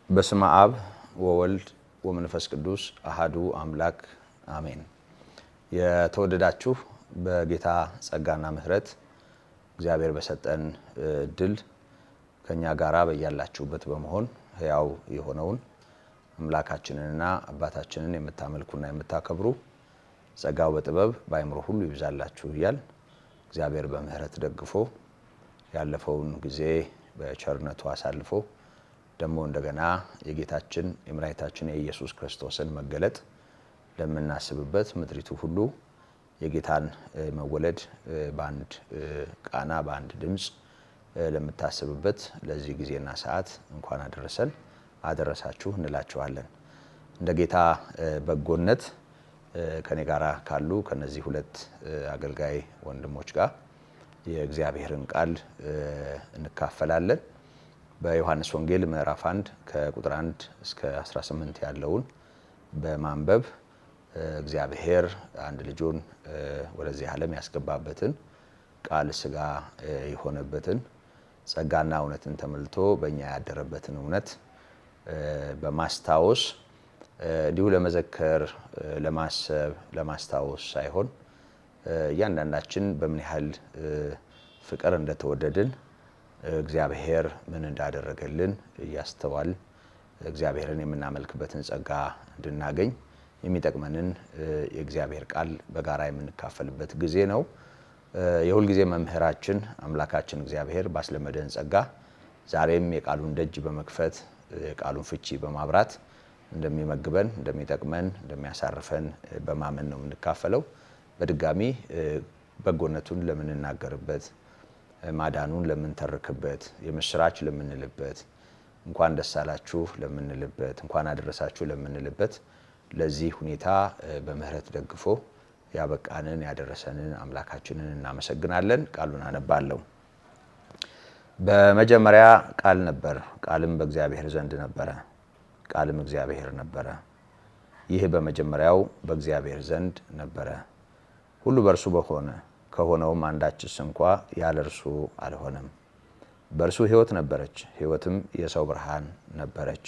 በስመ አብ ወወልድ ወመንፈስ ቅዱስ አሐዱ አምላክ አሜን። የተወደዳችሁ በጌታ ጸጋና ምሕረት እግዚአብሔር በሰጠን እድል ከኛ ጋራ በያላችሁበት በመሆን ሕያው የሆነውን አምላካችንንና አባታችንን የምታመልኩና የምታከብሩ ጸጋው በጥበብ በአእምሮ ሁሉ ይብዛላችሁ እያል እግዚአብሔር በምሕረት ደግፎ ያለፈውን ጊዜ በቸርነቱ አሳልፎ ደግሞ እንደገና የጌታችን የመድኃኒታችን የኢየሱስ ክርስቶስን መገለጥ ለምናስብበት ምድሪቱ ሁሉ የጌታን መወለድ በአንድ ቃና በአንድ ድምፅ ለምታስብበት ለዚህ ጊዜና ሰዓት እንኳን አደረሰን አደረሳችሁ እንላችኋለን። እንደ ጌታ በጎነት ከኔ ጋራ ካሉ ከነዚህ ሁለት አገልጋይ ወንድሞች ጋር የእግዚአብሔርን ቃል እንካፈላለን። በዮሐንስ ወንጌል ምዕራፍ 1 ከቁጥር 1 እስከ 18 ያለውን በማንበብ እግዚአብሔር አንድ ልጁን ወደዚህ ዓለም ያስገባበትን ቃል ሥጋ የሆነበትን ጸጋና እውነትን ተመልቶ በእኛ ያደረበትን እውነት በማስታወስ እንዲሁ ለመዘከር ለማሰብ ለማስታወስ ሳይሆን እያንዳንዳችን በምን ያህል ፍቅር እንደተወደድን እግዚአብሔር ምን እንዳደረገልን እያስተዋል እግዚአብሔርን የምናመልክበትን ጸጋ እንድናገኝ የሚጠቅመንን የእግዚአብሔር ቃል በጋራ የምንካፈልበት ጊዜ ነው። የሁል ጊዜ መምህራችን አምላካችን እግዚአብሔር ባስለመደን ጸጋ ዛሬም የቃሉን ደጅ በመክፈት የቃሉን ፍቺ በማብራት እንደሚመግበን እንደሚጠቅመን እንደሚያሳርፈን በማመን ነው የምንካፈለው። በድጋሚ በጎነቱን ለምንናገርበት ማዳኑን ለምንተርክበት የምስራች ለምንልበት እንኳን ደስ አላችሁ ለምንልበት እንኳን አደረሳችሁ ለምንልበት ለዚህ ሁኔታ በምህረት ደግፎ ያበቃንን ያደረሰንን አምላካችንን እናመሰግናለን። ቃሉን አነባለሁ። በመጀመሪያ ቃል ነበር፣ ቃልም በእግዚአብሔር ዘንድ ነበረ፣ ቃልም እግዚአብሔር ነበረ። ይህ በመጀመሪያው በእግዚአብሔር ዘንድ ነበረ። ሁሉ በእርሱ በሆነ ከሆነውም አንዳችስ እንኳ ያለ እርሱ አልሆነም። በእርሱ ሕይወት ነበረች፣ ሕይወትም የሰው ብርሃን ነበረች።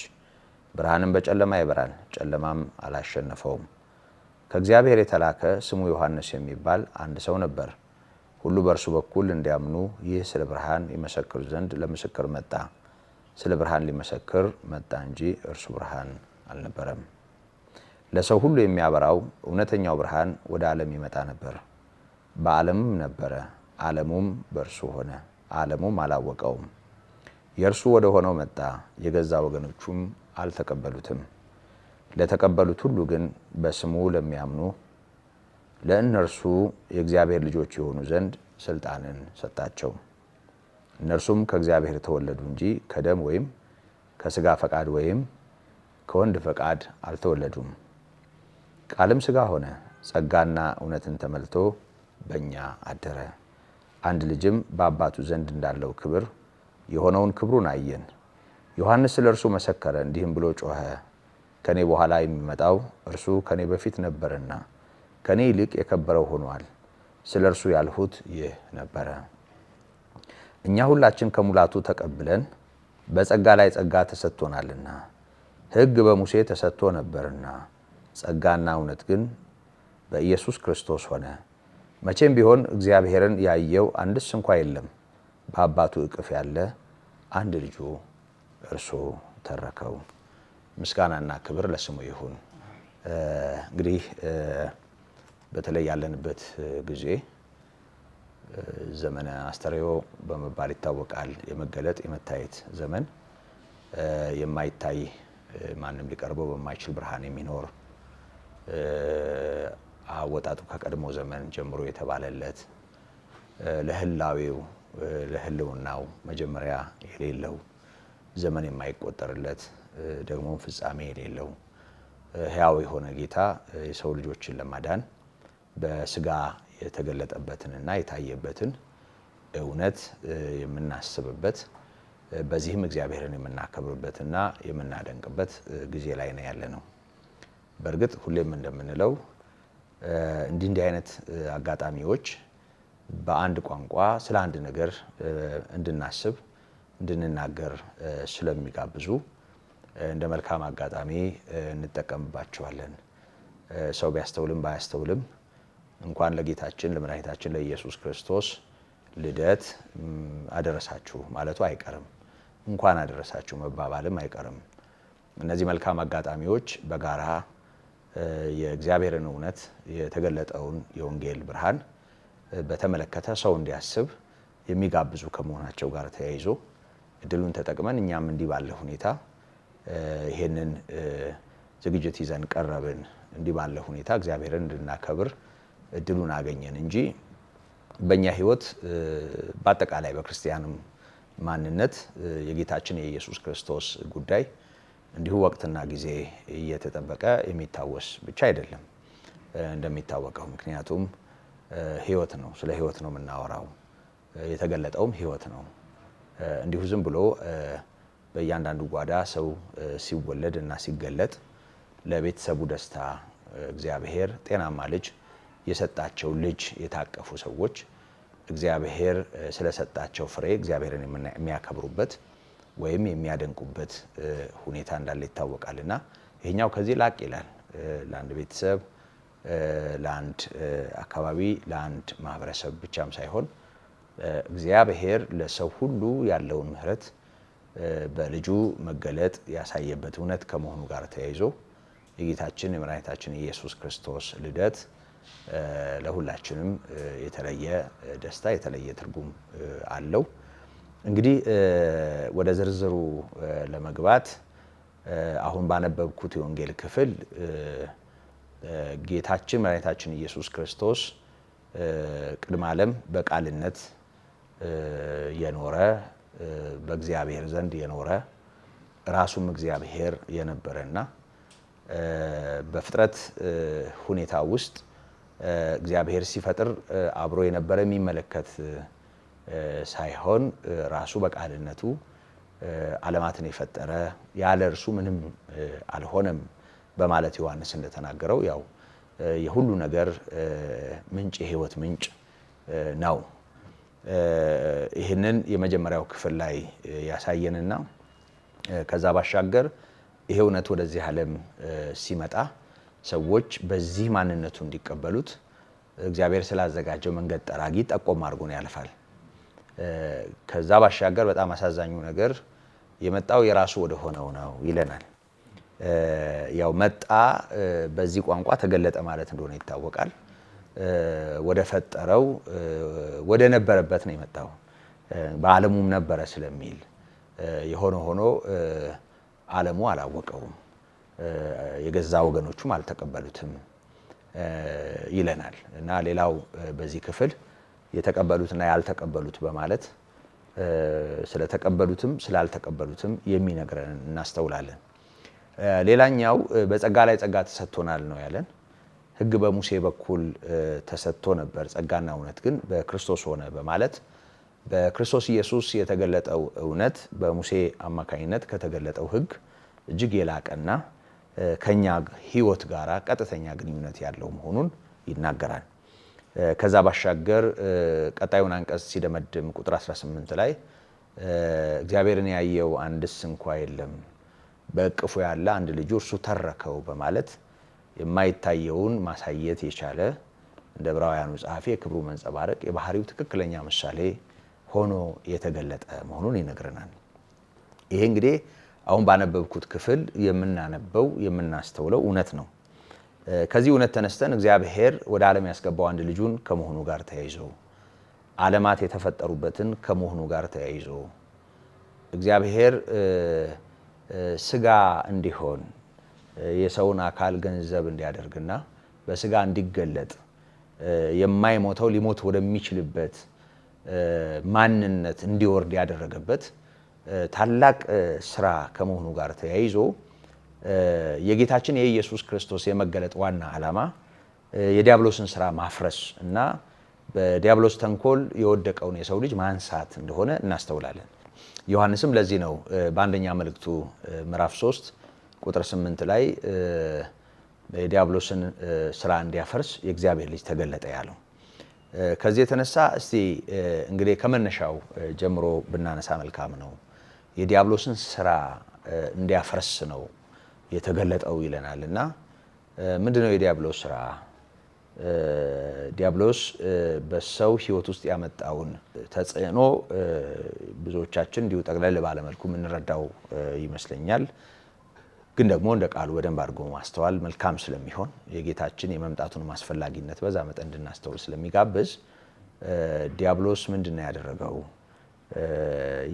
ብርሃንም በጨለማ ይበራል፣ ጨለማም አላሸነፈውም። ከእግዚአብሔር የተላከ ስሙ ዮሐንስ የሚባል አንድ ሰው ነበር። ሁሉ በእርሱ በኩል እንዲያምኑ ይህ ስለ ብርሃን ይመሰክር ዘንድ ለምስክር መጣ። ስለ ብርሃን ሊመሰክር መጣ እንጂ እርሱ ብርሃን አልነበረም። ለሰው ሁሉ የሚያበራው እውነተኛው ብርሃን ወደ ዓለም ይመጣ ነበር። በዓለምም ነበረ፣ ዓለሙም በእርሱ ሆነ፣ ዓለሙም አላወቀውም። የእርሱ ወደ ሆነው መጣ፣ የገዛ ወገኖቹም አልተቀበሉትም። ለተቀበሉት ሁሉ ግን በስሙ ለሚያምኑ ለእነርሱ የእግዚአብሔር ልጆች የሆኑ ዘንድ ስልጣንን ሰጣቸው። እነርሱም ከእግዚአብሔር ተወለዱ እንጂ ከደም ወይም ከሥጋ ፈቃድ ወይም ከወንድ ፈቃድ አልተወለዱም። ቃልም ሥጋ ሆነ፣ ጸጋና እውነትን ተመልቶ በእኛ አደረ። አንድ ልጅም በአባቱ ዘንድ እንዳለው ክብር የሆነውን ክብሩን አየን። ዮሐንስ ስለ እርሱ መሰከረ፣ እንዲህም ብሎ ጮኸ፣ ከኔ በኋላ የሚመጣው እርሱ ከኔ በፊት ነበርና ከኔ ይልቅ የከበረው ሆኗል። ስለ እርሱ ያልሁት ይህ ነበረ። እኛ ሁላችን ከሙላቱ ተቀብለን በጸጋ ላይ ጸጋ ተሰጥቶናልና። ሕግ በሙሴ ተሰጥቶ ነበርና ጸጋና እውነት ግን በኢየሱስ ክርስቶስ ሆነ። መቼም ቢሆን እግዚአብሔርን ያየው አንድስ እንኳ የለም። በአባቱ እቅፍ ያለ አንድ ልጁ እርሱ ተረከው። ምስጋናና ክብር ለስሙ ይሁን። እንግዲህ በተለይ ያለንበት ጊዜ ዘመነ አስተርእዮ በመባል ይታወቃል። የመገለጥ የመታየት ዘመን፣ የማይታይ ማንም ሊቀርበው በማይችል ብርሃን የሚኖር አወጣጡ ከቀድሞ ዘመን ጀምሮ የተባለለት ለህላዌው ለህልውናው መጀመሪያ የሌለው ዘመን የማይቆጠርለት ደግሞ ፍጻሜ የሌለው ሕያው የሆነ ጌታ የሰው ልጆችን ለማዳን በስጋ የተገለጠበትንና የታየበትን እውነት የምናስብበት በዚህም እግዚአብሔርን የምናከብርበትና የምናደንቅበት ጊዜ ላይ ነው ያለ ነው። በእርግጥ ሁሌም እንደምንለው እንዲህ አይነት አጋጣሚዎች በአንድ ቋንቋ ስለ አንድ ነገር እንድናስብ እንድንናገር ስለሚጋብዙ እንደ መልካም አጋጣሚ እንጠቀምባቸዋለን። ሰው ቢያስተውልም ባያስተውልም እንኳን ለጌታችን ለመድኃኒታችን ለኢየሱስ ክርስቶስ ልደት አደረሳችሁ ማለቱ አይቀርም። እንኳን አደረሳችሁ መባባልም አይቀርም። እነዚህ መልካም አጋጣሚዎች በጋራ የእግዚአብሔርን እውነት የተገለጠውን የወንጌል ብርሃን በተመለከተ ሰው እንዲያስብ የሚጋብዙ ከመሆናቸው ጋር ተያይዞ እድሉን ተጠቅመን እኛም እንዲህ ባለ ሁኔታ ይሄንን ዝግጅት ይዘን ቀረብን። እንዲህ ባለ ሁኔታ እግዚአብሔርን እንድናከብር እድሉን አገኘን እንጂ በእኛ ሕይወት በአጠቃላይ በክርስቲያንም ማንነት የጌታችን የኢየሱስ ክርስቶስ ጉዳይ እንዲሁ ወቅትና ጊዜ እየተጠበቀ የሚታወስ ብቻ አይደለም እንደሚታወቀው። ምክንያቱም ሕይወት ነው፣ ስለ ሕይወት ነው የምናወራው። የተገለጠውም ሕይወት ነው። እንዲሁ ዝም ብሎ በእያንዳንዱ ጓዳ ሰው ሲወለድ እና ሲገለጥ ለቤተሰቡ ደስታ እግዚአብሔር ጤናማ ልጅ የሰጣቸው ልጅ የታቀፉ ሰዎች እግዚአብሔር ስለሰጣቸው ፍሬ እግዚአብሔርን የሚያከብሩበት ወይም የሚያደንቁበት ሁኔታ እንዳለ ይታወቃልና ይሄኛው ከዚህ ላቅ ይላል። ለአንድ ቤተሰብ፣ ለአንድ አካባቢ፣ ለአንድ ማህበረሰብ ብቻም ሳይሆን እግዚአብሔር ለሰው ሁሉ ያለውን ምሕረት በልጁ መገለጥ ያሳየበት እውነት ከመሆኑ ጋር ተያይዞ የጌታችን የመድኃኒታችን የኢየሱስ ክርስቶስ ልደት ለሁላችንም የተለየ ደስታ የተለየ ትርጉም አለው። እንግዲህ ወደ ዝርዝሩ ለመግባት አሁን ባነበብኩት የወንጌል ክፍል ጌታችን መድኃኒታችን ኢየሱስ ክርስቶስ ቅድመ ዓለም በቃልነት የኖረ በእግዚአብሔር ዘንድ የኖረ ራሱም እግዚአብሔር የነበረና በፍጥረት ሁኔታ ውስጥ እግዚአብሔር ሲፈጥር አብሮ የነበረ የሚመለከት ሳይሆን ራሱ በቃልነቱ ዓለማትን የፈጠረ ያለ እርሱ ምንም አልሆነም በማለት ዮሐንስ እንደተናገረው ያው የሁሉ ነገር ምንጭ የሕይወት ምንጭ ነው። ይህንን የመጀመሪያው ክፍል ላይ ያሳየንና ከዛ ባሻገር ይሄ እውነት ወደዚህ ዓለም ሲመጣ ሰዎች በዚህ ማንነቱ እንዲቀበሉት እግዚአብሔር ስላዘጋጀው መንገድ ጠራጊ ጠቆም አድርጎን ያልፋል። ከዛ ባሻገር በጣም አሳዛኙ ነገር የመጣው የራሱ ወደ ሆነው ነው ይለናል። ያው መጣ በዚህ ቋንቋ ተገለጠ ማለት እንደሆነ ይታወቃል። ወደ ፈጠረው ወደ ነበረበት ነው የመጣው። በዓለሙም ነበረ ስለሚል የሆነ ሆኖ ዓለሙ አላወቀውም፣ የገዛ ወገኖቹም አልተቀበሉትም ይለናል እና ሌላው በዚህ ክፍል የተቀበሉትና ያልተቀበሉት በማለት ስለተቀበሉትም ስላልተቀበሉትም የሚነግረን እናስተውላለን። ሌላኛው በጸጋ ላይ ጸጋ ተሰጥቶናል ነው ያለን። ሕግ በሙሴ በኩል ተሰጥቶ ነበር፣ ጸጋና እውነት ግን በክርስቶስ ሆነ በማለት በክርስቶስ ኢየሱስ የተገለጠው እውነት በሙሴ አማካኝነት ከተገለጠው ሕግ እጅግ የላቀና ከኛ ሕይወት ጋር ቀጥተኛ ግንኙነት ያለው መሆኑን ይናገራል። ከዛ ባሻገር ቀጣዩን አንቀጽ ሲደመድም ቁጥር 18 ላይ እግዚአብሔርን ያየው አንድስ እንኳ የለም፣ በእቅፉ ያለ አንድ ልጁ እርሱ ተረከው በማለት የማይታየውን ማሳየት የቻለ እንደ ዕብራውያኑ ጸሐፊ የክብሩ መንጸባረቅ የባህሪው ትክክለኛ ምሳሌ ሆኖ የተገለጠ መሆኑን ይነግረናል። ይሄ እንግዲህ አሁን ባነበብኩት ክፍል የምናነበው የምናስተውለው እውነት ነው። ከዚህ እውነት ተነስተን እግዚአብሔር ወደ ዓለም ያስገባው አንድ ልጁን ከመሆኑ ጋር ተያይዞ ዓለማት የተፈጠሩበትን ከመሆኑ ጋር ተያይዞ እግዚአብሔር ስጋ እንዲሆን የሰውን አካል ገንዘብ እንዲያደርግና በስጋ እንዲገለጥ የማይሞተው ሊሞት ወደሚችልበት ማንነት እንዲወርድ ያደረገበት ታላቅ ስራ ከመሆኑ ጋር ተያይዞ የጌታችን የኢየሱስ ክርስቶስ የመገለጥ ዋና ዓላማ የዲያብሎስን ስራ ማፍረስ እና በዲያብሎስ ተንኮል የወደቀውን የሰው ልጅ ማንሳት እንደሆነ እናስተውላለን። ዮሐንስም ለዚህ ነው በአንደኛ መልእክቱ ምዕራፍ 3 ቁጥር 8 ላይ የዲያብሎስን ስራ እንዲያፈርስ የእግዚአብሔር ልጅ ተገለጠ ያለው። ከዚህ የተነሳ እስቲ እንግዲህ ከመነሻው ጀምሮ ብናነሳ መልካም ነው። የዲያብሎስን ስራ እንዲያፈርስ ነው የተገለጠው ይለናል። እና ምንድነው የዲያብሎስ ስራ? ዲያብሎስ በሰው ህይወት ውስጥ ያመጣውን ተጽዕኖ ብዙዎቻችን እንዲሁ ጠቅለል ባለመልኩ የምንረዳው ይመስለኛል። ግን ደግሞ እንደ ቃሉ በደንብ አድርጎ ማስተዋል መልካም ስለሚሆን የጌታችን የመምጣቱን አስፈላጊነት በዛ መጠን እንድናስተውል ስለሚጋብዝ ዲያብሎስ ምንድነው ያደረገው?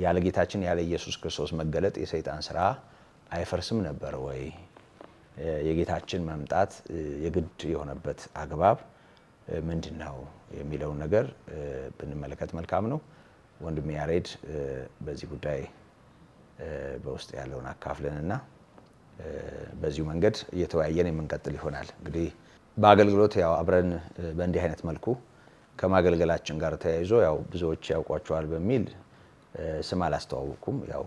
ያለ ጌታችን ያለ ኢየሱስ ክርስቶስ መገለጥ የሰይጣን ስራ አይፈርስም ነበር ወይ? የጌታችን መምጣት የግድ የሆነበት አግባብ ምንድነው የሚለውን ነገር ብንመለከት መልካም ነው። ወንድሜ ያሬድ በዚህ ጉዳይ በውስጥ ያለውን አካፍለንና በዚሁ መንገድ እየተወያየን የምንቀጥል ይሆናል። እንግዲህ በአገልግሎት ያው አብረን በእንዲህ አይነት መልኩ ከማገልገላችን ጋር ተያይዞ ያው ብዙዎች ያውቋቸዋል በሚል ስም አላስተዋወቅኩም። ያው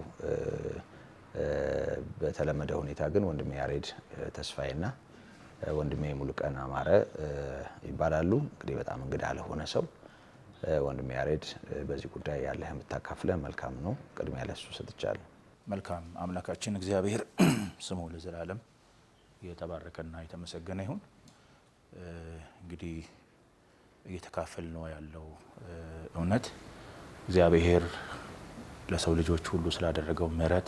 በተለመደ ሁኔታ ግን ወንድሜ ያሬድ ተስፋዬና ወንድሜ ሙሉቀን አማረ ይባላሉ። እንግዲህ በጣም እንግዳ ለሆነ ሰው ወንድሜ ያሬድ በዚህ ጉዳይ ያለህ የምታካፍለን መልካም ነው። ቅድሚያ ለሱ ሰጥቻለሁ። መልካም አምላካችን እግዚአብሔር ስሙ ለዘላለም የተባረከና የተመሰገነ ይሁን። እንግዲህ እየተካፈል ነው ያለው እውነት እግዚአብሔር ለሰው ልጆች ሁሉ ስላደረገው ምሕረት፣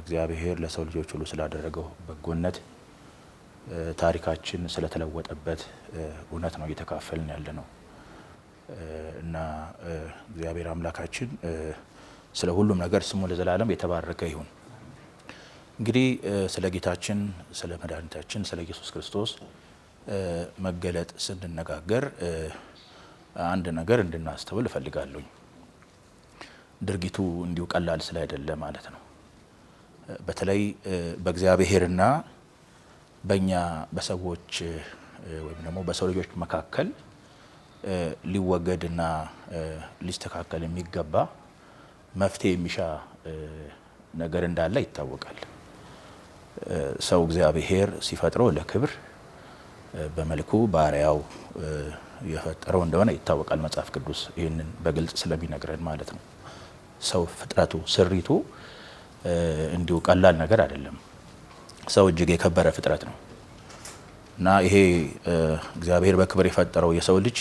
እግዚአብሔር ለሰው ልጆች ሁሉ ስላደረገው በጎነት፣ ታሪካችን ስለተለወጠበት እውነት ነው እየተካፈልን ያለ ነው እና እግዚአብሔር አምላካችን ስለ ሁሉም ነገር ስሙ ለዘላለም የተባረከ ይሁን። እንግዲህ ስለ ጌታችን ስለ መድኃኒታችን ስለ ኢየሱስ ክርስቶስ መገለጥ ስንነጋገር አንድ ነገር እንድናስተውል እፈልጋለሁ። ድርጊቱ እንዲሁ ቀላል ስላይደለ ማለት ነው። በተለይ በእግዚአብሔርና በእኛ በሰዎች ወይም ደግሞ በሰው ልጆች መካከል ሊወገድና ሊስተካከል የሚገባ መፍትሄ የሚሻ ነገር እንዳለ ይታወቃል። ሰው እግዚአብሔር ሲፈጥረው ለክብር በመልኩ ባሪያው የፈጠረው እንደሆነ ይታወቃል። መጽሐፍ ቅዱስ ይህንን በግልጽ ስለሚነግረን ማለት ነው። ሰው ፍጥረቱ ስሪቱ እንዲሁ ቀላል ነገር አይደለም። ሰው እጅግ የከበረ ፍጥረት ነው እና ይሄ እግዚአብሔር በክብር የፈጠረው የሰው ልጅ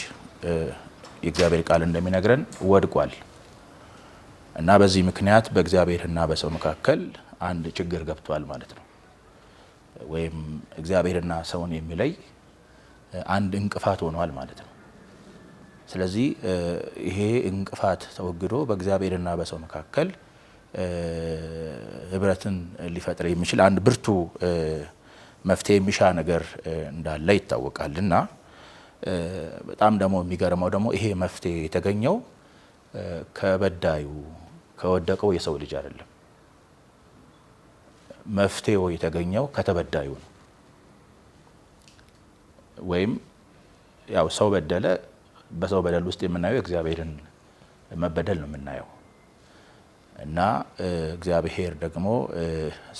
የእግዚአብሔር ቃል እንደሚነግረን ወድቋል እና በዚህ ምክንያት በእግዚአብሔርና በሰው መካከል አንድ ችግር ገብቷል ማለት ነው። ወይም እግዚአብሔርና ሰውን የሚለይ አንድ እንቅፋት ሆኗል ማለት ነው። ስለዚህ ይሄ እንቅፋት ተወግዶ በእግዚአብሔርና በሰው መካከል ህብረትን ሊፈጥር የሚችል አንድ ብርቱ መፍትሄ የሚሻ ነገር እንዳለ ይታወቃል እና በጣም ደግሞ የሚገርመው ደግሞ ይሄ መፍትሄ የተገኘው ከበዳዩ ከወደቀው የሰው ልጅ አይደለም። መፍትሄው የተገኘው ከተበዳዩ ነው። ወይም ያው ሰው በደለ፣ በሰው በደል ውስጥ የምናየው እግዚአብሔርን መበደል ነው የምናየው እና እግዚአብሔር ደግሞ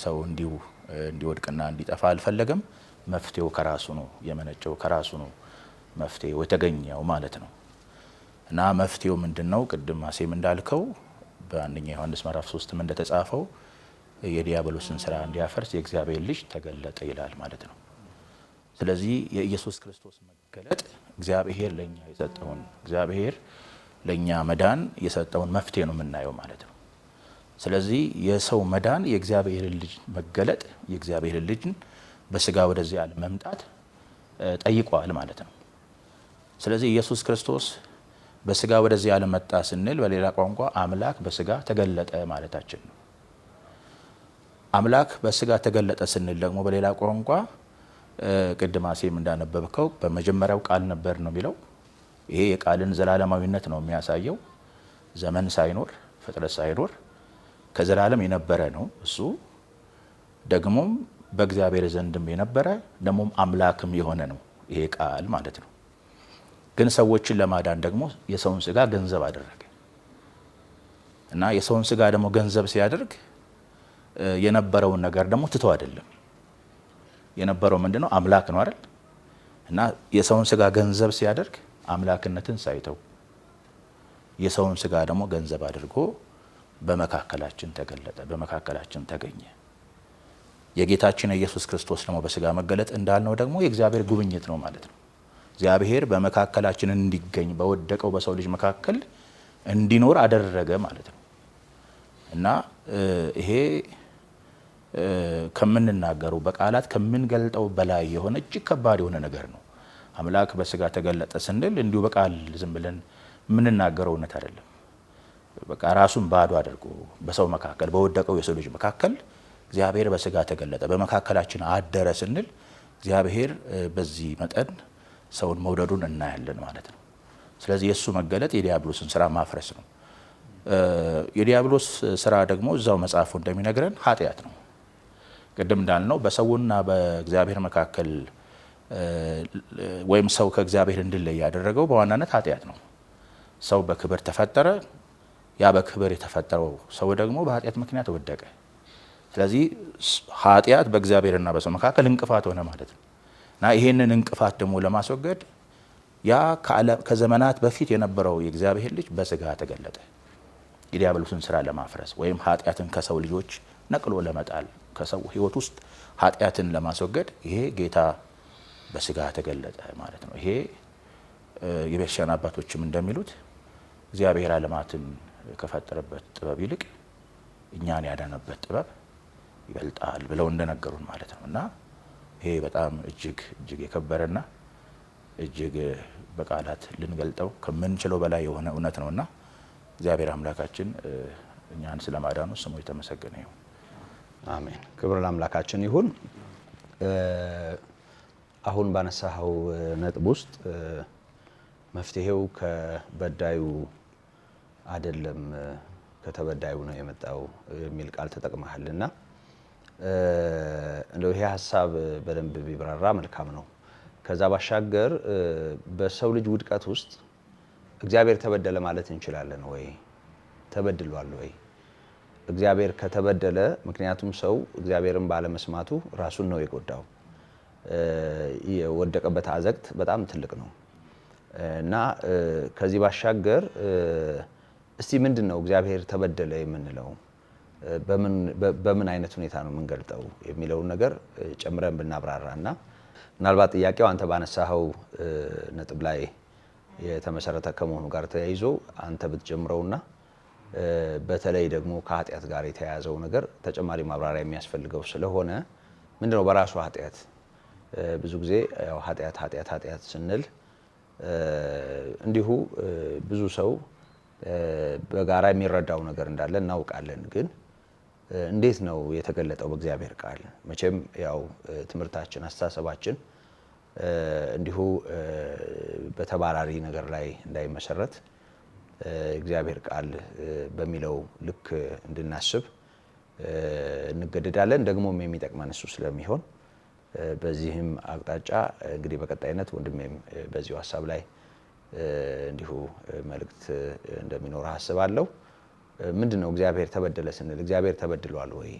ሰው እንዲወድቅና እንዲጠፋ አልፈለገም። መፍትሄው ከራሱ ነው የመነጨው፣ ከራሱ ነው መፍትሄው የተገኘው ማለት ነው እና መፍትሄው ምንድነው? ቅድም አሴም እንዳልከው በአንደኛ ዮሐንስ ምዕራፍ 3 እንደተጻፈው የዲያብሎስን ስራ እንዲያፈርስ የእግዚአብሔር ልጅ ተገለጠ ይላል ማለት ነው። ስለዚህ የኢየሱስ ክርስቶስ መገለጥ እግዚአብሔር ለኛ የሰጠውን እግዚአብሔር ለኛ መዳን የሰጠውን መፍትሄ ነው የምናየው ማለት ነው። ስለዚህ የሰው መዳን የእግዚአብሔር ልጅ መገለጥ የእግዚአብሔር ልጅን በስጋ ወደዚህ ዓለም መምጣት ጠይቋል ማለት ነው። ስለዚህ ኢየሱስ ክርስቶስ በስጋ ወደዚህ ዓለም መጣ ስንል በሌላ ቋንቋ አምላክ በስጋ ተገለጠ ማለታችን ነው። አምላክ በስጋ ተገለጠ ስንል ደግሞ በሌላ ቋንቋ ቅድም አሴም እንዳነበብከው በመጀመሪያው ቃል ነበር ነው የሚለው። ይሄ የቃልን ዘላለማዊነት ነው የሚያሳየው። ዘመን ሳይኖር ፍጥረት ሳይኖር ከዘላለም የነበረ ነው እሱ። ደግሞም በእግዚአብሔር ዘንድም የነበረ ደግሞም አምላክም የሆነ ነው ይሄ ቃል ማለት ነው። ግን ሰዎችን ለማዳን ደግሞ የሰውን ስጋ ገንዘብ አደረገ እና የሰውን ስጋ ደግሞ ገንዘብ ሲያደርግ የነበረውን ነገር ደግሞ ትቶ አይደለም። የነበረው ምንድነው? አምላክ ነው አይደል? እና የሰውን ስጋ ገንዘብ ሲያደርግ አምላክነትን ሳይተው የሰውን ስጋ ደግሞ ገንዘብ አድርጎ በመካከላችን ተገለጠ፣ በመካከላችን ተገኘ። የጌታችን የኢየሱስ ክርስቶስ ደግሞ በስጋ መገለጥ እንዳልነው ደግሞ የእግዚአብሔር ጉብኝት ነው ማለት ነው። እግዚአብሔር በመካከላችን እንዲገኝ በወደቀው በሰው ልጅ መካከል እንዲኖር አደረገ ማለት ነው እና ይሄ ከምንናገረው በቃላት ከምንገልጠው በላይ የሆነ እጅግ ከባድ የሆነ ነገር ነው። አምላክ በስጋ ተገለጠ ስንል እንዲሁ በቃል ዝም ብለን የምንናገረው እውነት አይደለም። በቃ ራሱን ባዶ አድርጎ በሰው መካከል በወደቀው የሰው ልጅ መካከል እግዚአብሔር በስጋ ተገለጠ፣ በመካከላችን አደረ ስንል እግዚአብሔር በዚህ መጠን ሰውን መውደዱን እናያለን ማለት ነው። ስለዚህ የእሱ መገለጥ የዲያብሎስን ስራ ማፍረስ ነው። የዲያብሎስ ስራ ደግሞ እዛው መጽሐፉ እንደሚነግረን ኃጢአት ነው። ቅድም እንዳልነው በሰውና በእግዚአብሔር መካከል ወይም ሰው ከእግዚአብሔር እንዲለይ ያደረገው በዋናነት ኃጢአት ነው። ሰው በክብር ተፈጠረ። ያ በክብር የተፈጠረው ሰው ደግሞ በኃጢአት ምክንያት ወደቀ። ስለዚህ ኃጢአት በእግዚአብሔርና በሰው መካከል እንቅፋት ሆነ ማለት ነው እና ይሄንን እንቅፋት ደግሞ ለማስወገድ ያ ከዘመናት በፊት የነበረው የእግዚአብሔር ልጅ በስጋ ተገለጠ። የዲያብሎስን ስራ ለማፍረስ ወይም ኃጢአትን ከሰው ልጆች ነቅሎ ለመጣል ከሰው ሕይወት ውስጥ ኃጢአትን ለማስወገድ ይሄ ጌታ በስጋ ተገለጠ ማለት ነው። ይሄ የቤተክርስቲያን አባቶችም እንደሚሉት እግዚአብሔር ዓለማትን ከፈጠረበት ጥበብ ይልቅ እኛን ያዳነበት ጥበብ ይበልጣል ብለው እንደነገሩን ማለት ነው እና ይሄ በጣም እጅግ እጅግ የከበረና እጅግ በቃላት ልንገልጠው ከምንችለው በላይ የሆነ እውነት ነውና እግዚአብሔር አምላካችን እኛን ስለማዳኑ ስሙ የተመሰገነ ይሁን። አሜን። ክብር ለአምላካችን ይሁን። አሁን ባነሳኸው ነጥብ ውስጥ መፍትሄው ከበዳዩ አይደለም ከተበዳዩ ነው የመጣው የሚል ቃል ተጠቅመሃልና እንደው ይሄ ሀሳብ በደንብ ቢብራራ መልካም ነው። ከዛ ባሻገር በሰው ልጅ ውድቀት ውስጥ እግዚአብሔር ተበደለ ማለት እንችላለን ወይ? ተበድሏል ወይ? እግዚአብሔር ከተበደለ ምክንያቱም ሰው እግዚአብሔርን ባለመስማቱ ራሱን ነው የጎዳው። የወደቀበት አዘቅት በጣም ትልቅ ነው እና ከዚህ ባሻገር እስቲ ምንድነው እግዚአብሔር ተበደለ የምንለው? በምን አይነት ሁኔታ ነው የምንገልጠው የሚለውን ነገር ጨምረን ብናብራራና ምናልባት ጥያቄው አንተ ባነሳኸው ነጥብ ላይ የተመሰረተ ከመሆኑ ጋር ተያይዞ አንተ ብትጀምረውና በተለይ ደግሞ ከኃጢአት ጋር የተያያዘው ነገር ተጨማሪ ማብራሪያ የሚያስፈልገው ስለሆነ ምንድነው በራሱ ኃጢአት? ብዙ ጊዜ ያው ኃጢአት ስንል እንዲሁ ብዙ ሰው በጋራ የሚረዳው ነገር እንዳለ እናውቃለን። ግን እንዴት ነው የተገለጠው በእግዚአብሔር ቃል? መቼም ያው ትምህርታችን አስተሳሰባችን እንዲሁ በተባራሪ ነገር ላይ እንዳይመሰረት እግዚአብሔር ቃል በሚለው ልክ እንድናስብ እንገደዳለን። ደግሞም የሚጠቅመን እሱ ስለሚሆን በዚህም አቅጣጫ እንግዲህ በቀጣይነት ወንድሜም በዚሁ ሀሳብ ላይ እንዲሁ መልእክት እንደሚኖር አስባለሁ። ምንድነው እግዚአብሔር ተበደለ ስንል እግዚአብሔር ተበድሏል ወይ?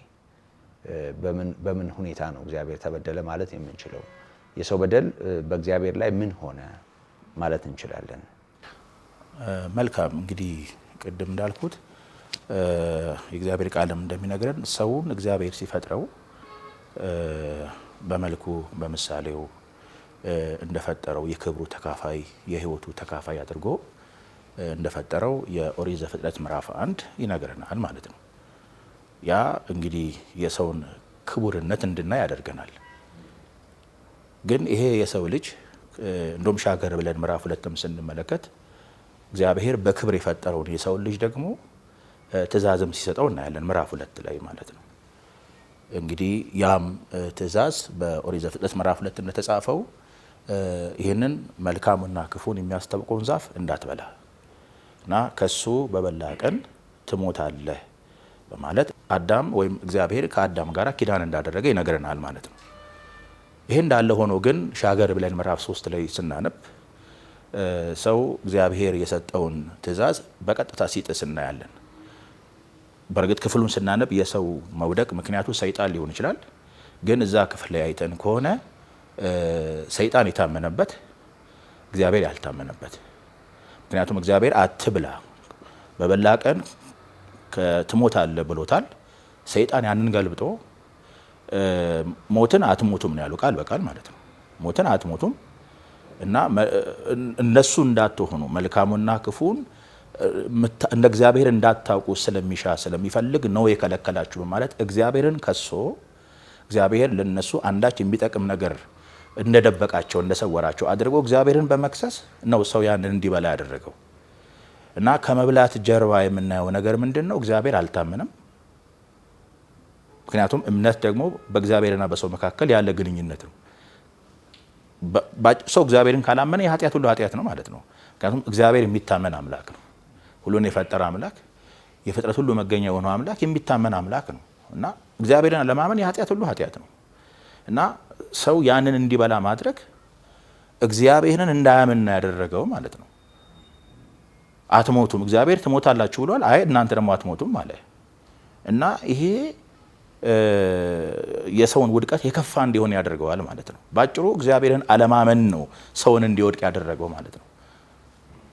በምን ሁኔታ ነው እግዚአብሔር ተበደለ ማለት የምንችለው? የሰው በደል በእግዚአብሔር ላይ ምን ሆነ ማለት እንችላለን? መልካም እንግዲህ ቅድም እንዳልኩት የእግዚአብሔር ቃልም እንደሚነግረን ሰውን እግዚአብሔር ሲፈጥረው በመልኩ በምሳሌው እንደፈጠረው የክብሩ ተካፋይ የሕይወቱ ተካፋይ አድርጎ እንደፈጠረው የኦሪት ዘፍጥረት ምዕራፍ 1 ይነግረናል ማለት ነው። ያ እንግዲህ የሰውን ክቡርነት እንድናይ ያደርገናል። ግን ይሄ የሰው ልጅ እንደውም ሻገር ብለን ምዕራፍ 2ም ስንመለከት እግዚአብሔር በክብር የፈጠረውን የሰውን ልጅ ደግሞ ትእዛዝም ሲሰጠው እናያለን ምዕራፍ 2 ላይ ማለት ነው። እንግዲህ ያም ትእዛዝ በኦሪት ዘፍጥረት ምዕራፍ 2 እንደተጻፈው ይህንን መልካሙና ክፉን የሚያስታውቀውን ዛፍ እንዳትበላ እና ከሱ በበላ ቀን ትሞታለህ በማለት አዳም ወይም እግዚአብሔር ከአዳም ጋር ኪዳን እንዳደረገ ይነግረናል ማለት ነው። ይሄ እንዳለ ሆኖ ግን ሻገር ብለን ምዕራፍ 3 ላይ ስናነብ ሰው እግዚአብሔር የሰጠውን ትእዛዝ በቀጥታ ሲጥስ እናያለን። በእርግጥ ክፍሉን ስናነብ የሰው መውደቅ ምክንያቱ ሰይጣን ሊሆን ይችላል። ግን እዛ ክፍል ላይ አይተን ከሆነ ሰይጣን የታመነበት እግዚአብሔር ያልታመነበት። ምክንያቱም እግዚአብሔር አትብላ በበላ ቀን ትሞታለህ ብሎታል። ሰይጣን ያንን ገልብጦ ሞትን አትሞቱም ነው ያለው ቃል በቃል ማለት ነው። ሞትን አትሞቱም እና እነሱ እንዳትሆኑ መልካሙና ክፉን እንደ እግዚአብሔር እንዳታውቁ ስለሚሻ ስለሚፈልግ ነው የከለከላችሁ ማለት እግዚአብሔርን ከሶ እግዚአብሔር ለነሱ አንዳች የሚጠቅም ነገር እንደደበቃቸው እንደሰወራቸው አድርጎ እግዚአብሔርን በመክሰስ ነው ሰው ያንን እንዲበላ ያደረገው። እና ከመብላት ጀርባ የምናየው ነገር ምንድነው? እግዚአብሔር አልታመነም። ምክንያቱም እምነት ደግሞ በእግዚአብሔርና በሰው መካከል ያለ ግንኙነት ነው። ሰው እግዚአብሔርን ካላመነ የኃጢአት ሁሉ ኃጢአት ነው ማለት ነው። ምክንያቱም እግዚአብሔር የሚታመን አምላክ ነው። ሁሉን የፈጠረ አምላክ፣ የፍጥረት ሁሉ መገኛ የሆነው አምላክ የሚታመን አምላክ ነው እና እግዚአብሔርን ለማመን የኃጢአት ሁሉ ኃጢአት ነው እና ሰው ያንን እንዲበላ ማድረግ እግዚአብሔርን እንዳያምን ያደረገው ማለት ነው። አትሞቱም፣ እግዚአብሔር ትሞታላችሁ ብሏል። አይ እናንተ ደግሞ አትሞቱም አለ እና ይሄ የሰውን ውድቀት የከፋ እንዲሆን ያደርገዋል ማለት ነው። ባጭሩ እግዚአብሔርን አለማመን ነው ሰውን እንዲወድቅ ያደረገው ማለት ነው።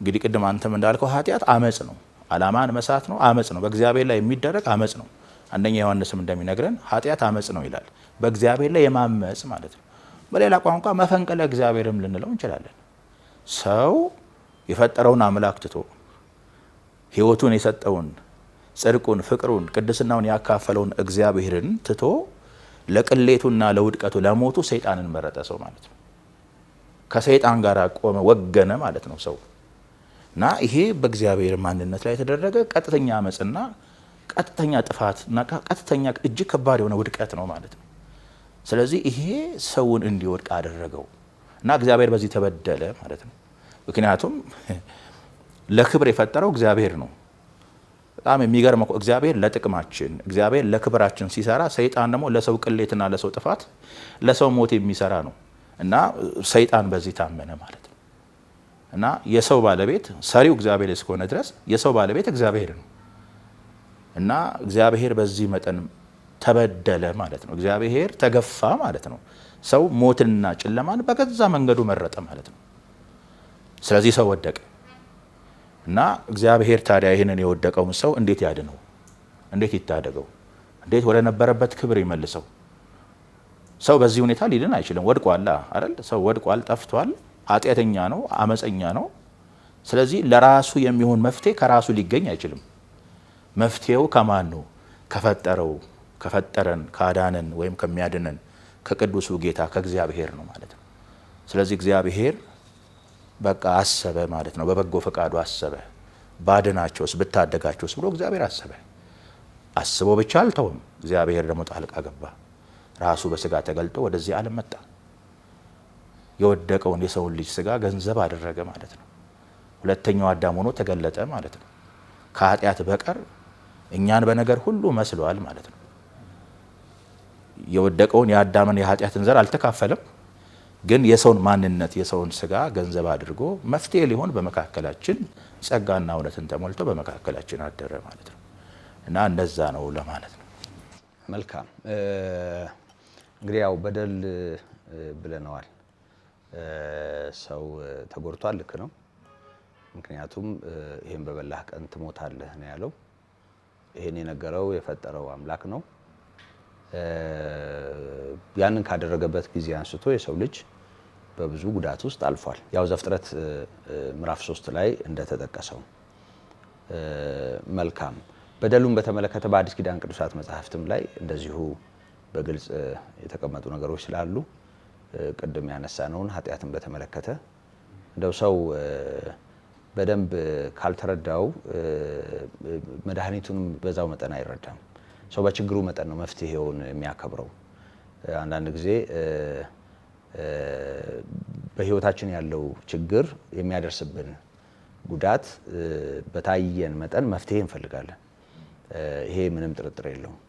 እንግዲህ ቅድም አንተም እንዳልከው ኃጢአት አመጽ ነው፣ አላማን መሳት ነው፣ አመጽ ነው። በእግዚአብሔር ላይ የሚደረግ አመጽ ነው። አንደኛ ዮሐንስም እንደሚነግረን ኃጢአት አመጽ ነው ይላል። በእግዚአብሔር ላይ የማመጽ ማለት ነው። በሌላ ቋንቋ መፈንቅለ እግዚአብሔርም ልንለው እንችላለን። ሰው የፈጠረውን አምላክ ትቶ ሕይወቱን የሰጠውን ጽድቁን፣ ፍቅሩን፣ ቅድስናውን ያካፈለውን እግዚአብሔርን ትቶ ለቅሌቱና ለውድቀቱ ለሞቱ ሰይጣንን መረጠ ሰው ማለት ነው። ከሰይጣን ጋር ቆመ፣ ወገነ ማለት ነው ሰው እና ይሄ በእግዚአብሔር ማንነት ላይ የተደረገ ቀጥተኛ አመጽና ቀጥተኛ ጥፋት እና ቀጥተኛ እጅግ ከባድ የሆነ ውድቀት ነው ማለት ነው። ስለዚህ ይሄ ሰውን እንዲወድቅ አደረገው እና እግዚአብሔር በዚህ ተበደለ ማለት ነው። ምክንያቱም ለክብር የፈጠረው እግዚአብሔር ነው። በጣም የሚገርመው እግዚአብሔር ለጥቅማችን፣ እግዚአብሔር ለክብራችን ሲሰራ፣ ሰይጣን ደግሞ ለሰው ቅሌትና ለሰው ጥፋት፣ ለሰው ሞት የሚሰራ ነው እና ሰይጣን በዚህ ታመነ ማለት ነው እና የሰው ባለቤት ሰሪው እግዚአብሔር እስከሆነ ድረስ የሰው ባለቤት እግዚአብሔር ነው እና እግዚአብሔር በዚህ መጠን ተበደለ ማለት ነው። እግዚአብሔር ተገፋ ማለት ነው። ሰው ሞትንና ጨለማን በገዛ መንገዱ መረጠ ማለት ነው። ስለዚህ ሰው ወደቀ እና እግዚአብሔር ታዲያ ይህንን የወደቀውን ሰው እንዴት ያድነው? እንዴት ይታደገው? እንዴት ወደ ነበረበት ክብር ይመልሰው? ሰው በዚህ ሁኔታ ሊድን አይችልም። ወድቋል አይደል? ሰው ወድቋል፣ ጠፍቷል፣ ኃጢአተኛ ነው፣ አመፀኛ ነው። ስለዚህ ለራሱ የሚሆን መፍትሄ ከራሱ ሊገኝ አይችልም። መፍትሄው ከማን ነው? ከፈጠረን፣ ካዳነን ወይም ከሚያድነን ከቅዱሱ ጌታ ከእግዚአብሔር ነው ማለት ነው። ስለዚህ እግዚአብሔር በቃ አሰበ ማለት ነው። በበጎ ፈቃዱ አሰበ። ባድናቸውስ ብታደጋቸውስ ብሎ እግዚአብሔር አሰበ። አስቦ ብቻ አልተውም። እግዚአብሔር ደግሞ ጣልቃ ገባ። ራሱ በስጋ ተገልጦ ወደዚህ ዓለም መጣ። የወደቀውን የሰውን ልጅ ስጋ ገንዘብ አደረገ ማለት ነው። ሁለተኛው አዳም ሆኖ ተገለጠ ማለት ነው። ከኃጢአት በቀር እኛን በነገር ሁሉ መስሏል ማለት ነው። የወደቀውን የአዳምን የኃጢአትን ዘር አልተካፈለም፣ ግን የሰውን ማንነት የሰውን ስጋ ገንዘብ አድርጎ መፍትሄ ሊሆን በመካከላችን ጸጋና እውነትን ተሞልቶ በመካከላችን አደረ ማለት ነው እና እንደዛ ነው ለማለት ነው። መልካም እንግዲህ ያው በደል ብለነዋል። ሰው ተጎድቷል፣ ልክ ነው። ምክንያቱም ይሄን በበላህ ቀን ትሞታለህ ነው ያለው። ይሄን የነገረው የፈጠረው አምላክ ነው። ያንን ካደረገበት ጊዜ አንስቶ የሰው ልጅ በብዙ ጉዳት ውስጥ አልፏል። ያው ዘፍጥረት ምዕራፍ 3 ላይ እንደተጠቀሰው መልካም በደሉን በተመለከተ በአዲስ ኪዳን ቅዱሳት መጻሕፍትም ላይ እንደዚሁ በግልጽ የተቀመጡ ነገሮች ስላሉ ቅድም ያነሳነውን ኃጢአትን በተመለከተ እንደው ሰው በደንብ ካልተረዳው መድኃኒቱንም በዛው መጠን አይረዳም። ሰው በችግሩ መጠን ነው መፍትሄውን የሚያከብረው። አንዳንድ ጊዜ በህይወታችን ያለው ችግር የሚያደርስብን ጉዳት በታየን መጠን መፍትሄ እንፈልጋለን። ይሄ ምንም ጥርጥር የለውም።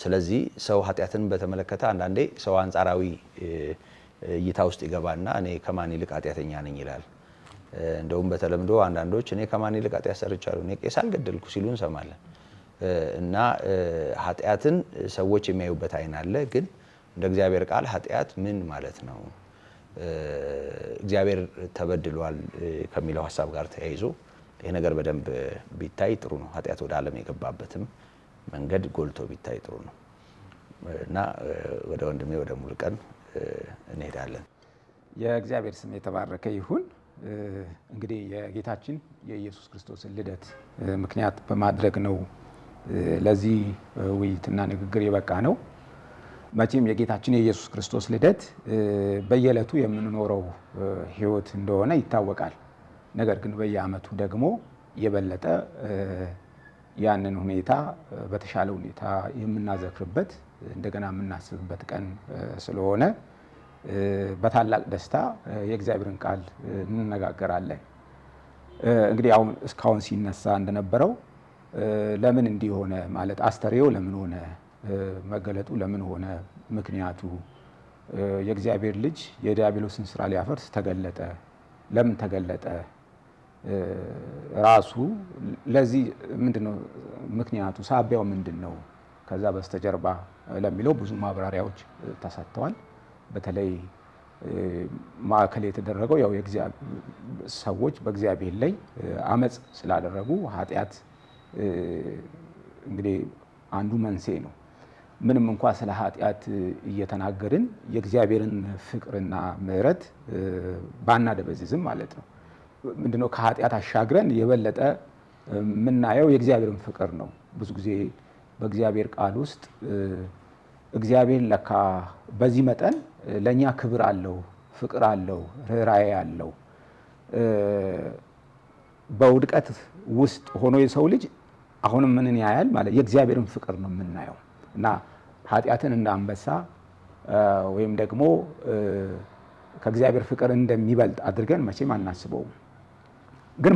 ስለዚህ ሰው ኃጢአትን በተመለከተ አንዳንዴ ሰው አንጻራዊ እይታ ውስጥ ይገባና እኔ ከማን ይልቅ ኃጢአተኛ ነኝ ይላል። እንደውም በተለምዶ አንዳንዶች እኔ ከማን ይልቅ ኃጢአት ሰርቻለሁ፣ እኔ ቄስ አልገደልኩ ሲሉ እንሰማለን። እና ኃጢአትን ሰዎች የሚያዩበት አይን አለ። ግን እንደ እግዚአብሔር ቃል ኃጢአት ምን ማለት ነው? እግዚአብሔር ተበድሏል ከሚለው ሀሳብ ጋር ተያይዞ ይሄ ነገር በደንብ ቢታይ ጥሩ ነው። ኃጢአት ወደ ዓለም የገባበትም መንገድ ጎልቶ ቢታይ ጥሩ ነው እና ወደ ወንድሜ ወደ ሙሉቀን እንሄዳለን። የእግዚአብሔር ስም የተባረከ ይሁን። እንግዲህ የጌታችን የኢየሱስ ክርስቶስን ልደት ምክንያት በማድረግ ነው ለዚህ ውይይትና ንግግር የበቃ ነው። መቼም የጌታችን የኢየሱስ ክርስቶስ ልደት በየዕለቱ የምንኖረው ሕይወት እንደሆነ ይታወቃል። ነገር ግን በየዓመቱ ደግሞ የበለጠ ያንን ሁኔታ በተሻለ ሁኔታ የምናዘክርበት እንደገና የምናስብበት ቀን ስለሆነ በታላቅ ደስታ የእግዚአብሔርን ቃል እንነጋገራለን። እንግዲህ አሁን እስካሁን ሲነሳ እንደነበረው ለምን እንዲህ ሆነ ማለት አስተርእዮ ለምን ሆነ፣ መገለጡ ለምን ሆነ፣ ምክንያቱ የእግዚአብሔር ልጅ የዲያብሎስን ስራ ሊያፈርስ ተገለጠ፣ ለምን ተገለጠ፣ ራሱ ለዚህ ምንድነው ምክንያቱ፣ ሳቢያው ምንድነው፣ ከዛ በስተጀርባ ለሚለው ብዙ ማብራሪያዎች ተሰጥተዋል። በተለይ ማዕከል የተደረገው ያው ሰዎች በእግዚአብሔር ላይ አመፅ ስላደረጉ ኃጢአት እንግዲህ አንዱ መንስኤ ነው። ምንም እንኳ ስለ ኃጢአት እየተናገርን የእግዚአብሔርን ፍቅርና ምሕረት ባናደበዝዝም ማለት ነው። ምንድነው ከኃጢአት አሻግረን የበለጠ የምናየው የእግዚአብሔርን ፍቅር ነው። ብዙ ጊዜ በእግዚአብሔር ቃል ውስጥ እግዚአብሔር ለካ በዚህ መጠን ለእኛ ክብር አለው፣ ፍቅር አለው፣ ርኅራኄ አለው። በውድቀት ውስጥ ሆኖ የሰው ልጅ አሁንም ምንን ያያል ማለት የእግዚአብሔርን ፍቅር ነው የምናየው እና ኃጢአትን እንደ አንበሳ ወይም ደግሞ ከእግዚአብሔር ፍቅር እንደሚበልጥ አድርገን መቼም አናስበውም። ግን